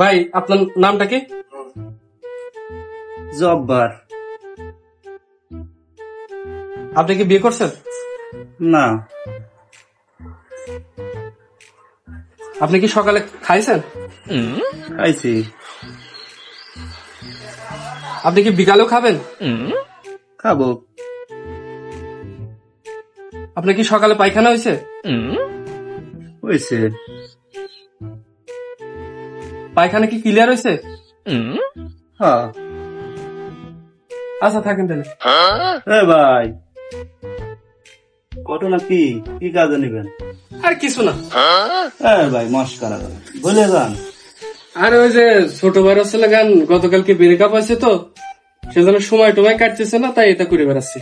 ভাই আপনার নামটা কি? জব্বার। আপনি কি বিয়ে করছেন? না। আপনি কি সকালে খাইছেন? খাইছি। আপনি কি বিকালেও খাবেন? খাবো। আপনি কি সকালে পায়খানা হয়েছে? হয়েছে। পায়খানা কি ক্লিয়ার হয়েছে? হ্যাঁ। আচ্ছা থাকেন তাহলে। ভাই ঘটনা কি কি কাজে নিবেন? আর কিছু না। ভাই মস্কারা বলে যান। আর ওই যে ছোট ভাই ছেলে গান গতকালকে ব্রেকআপ হয়েছে তো সেজন্য সময় টময় কাটতেছে না, তাই এটা করে বেড়াচ্ছি।